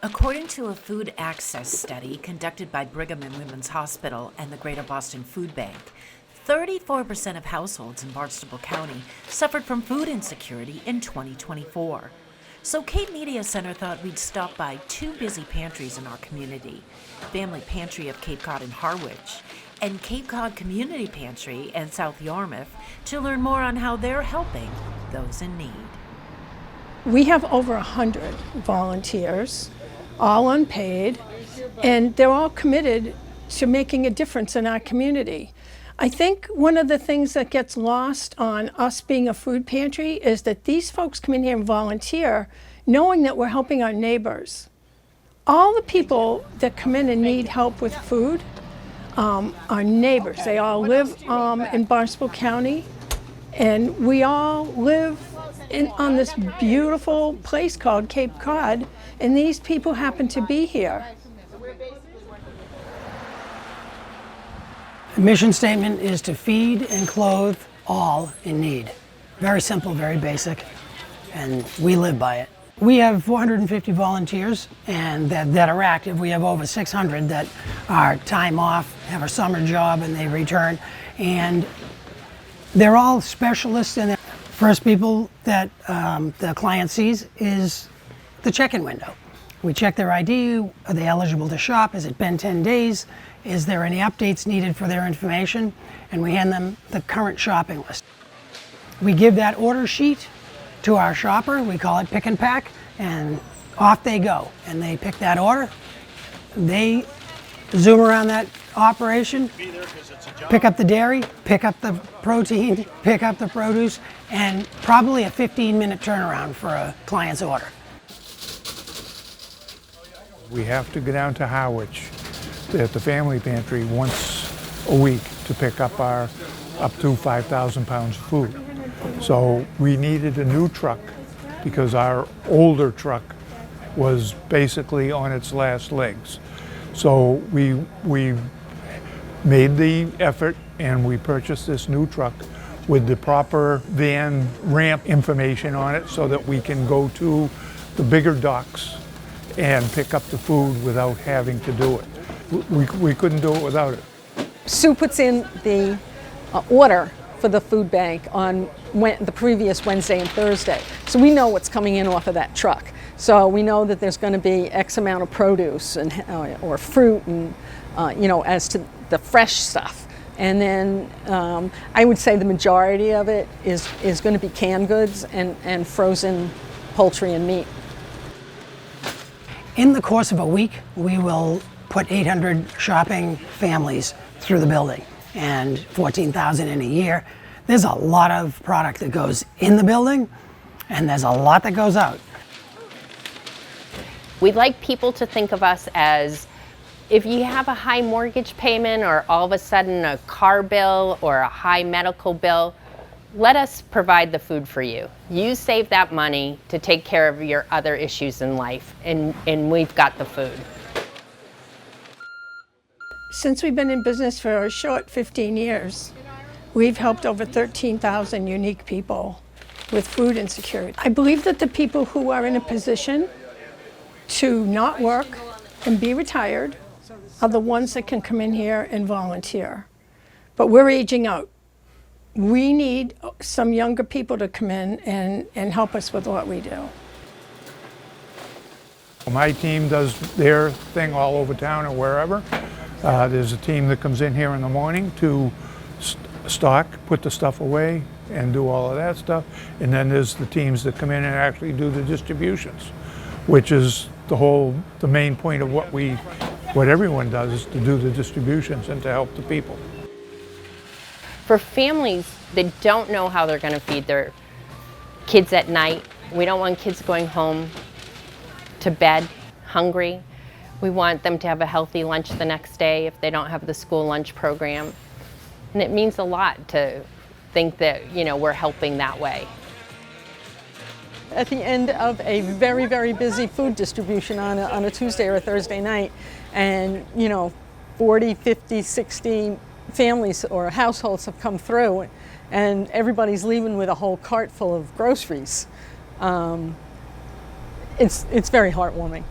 According to a food access study conducted by Brigham and Women's Hospital and the Greater Boston Food Bank, 34% of households in Barnstable County suffered from food insecurity in 2024. So Cape Media Center thought we'd stop by two busy pantries in our community, Family Pantry of Cape Cod and Harwich, and Cape Cod Community Pantry in South Yarmouth, to learn more on how they're helping those in need. We have over 100 volunteers, all unpaid, and they're all committed to making a difference in our community. I think one of the things that gets lost on us being a food pantry is that these folks come in here and volunteer knowing that we're helping our neighbors. All the people that come in and need help with food are neighbors. They all live in Barnstable County, and we all live on this beautiful place called Cape Cod, and these people happen to be here. The mission statement is to feed and clothe all in need. Very simple, very basic, and we live by it. We have 450 volunteers and that are active. We have over 600 that are time off, have a summer job, and they return. And they're all specialists in it. First people that the client sees is the check-in window. We check their ID. Are they eligible to shop? Has it been 10 days? Is there any updates needed for their information? And we hand them the current shopping list. We give that order sheet to our shopper. We call it pick and pack, and off they go. And they pick that order. They zoom around that operation, pick up the dairy, pick up the protein, pick up the produce, and probably a 15-minute turnaround for a client's order. We have to go down to Harwich at the Family Pantry once a week to pick up our up to 5,000 pounds of food. So we needed a new truck because our older truck was basically on its last legs. So we made the effort and we purchased this new truck with the proper van ramp information on it so that we can go to the bigger docks and pick up the food without having to do it. We couldn't do it without it. Sue puts in the order for the food bank on the previous Wednesday and Thursday. So we know what's coming in off of that truck. So we know that there's going to be X amount of produce and or fruit and as to the fresh stuff. And then I would say the majority of it is going to be canned goods and frozen poultry and meat. In the course of a week, we will put 800 shopping families through the building and 14,000 in a year. There's a lot of product that goes in the building and there's a lot that goes out. We'd like people to think of us as, if you have a high mortgage payment or all of a sudden a car bill or a high medical bill, let us provide the food for you. You save that money to take care of your other issues in life, and we've got the food. Since we've been in business for a short 15 years, we've helped over 13,000 unique people with food insecurity. I believe that the people who are in a position to not work and be retired are the ones that can come in here and volunteer. But we're aging out. We need some younger people to come in and help us with what we do. My team does their thing all over town or wherever. There's a team that comes in here in the morning to stock, put the stuff away, and do all of that stuff. And then there's the teams that come in and actually do the distributions, which is the main point of what everyone does, is to do the distributions and to help the people. For families that don't know how they're going to feed their kids at night, we don't want kids going home to bed hungry. We want them to have a healthy lunch the next day if they don't have the school lunch program. And it means a lot to think that, we're helping that way. At the end of a very, very busy food distribution on a Tuesday or a Thursday night, and 40, 50, 60 families or households have come through, and everybody's leaving with a whole cart full of groceries. It's very heartwarming.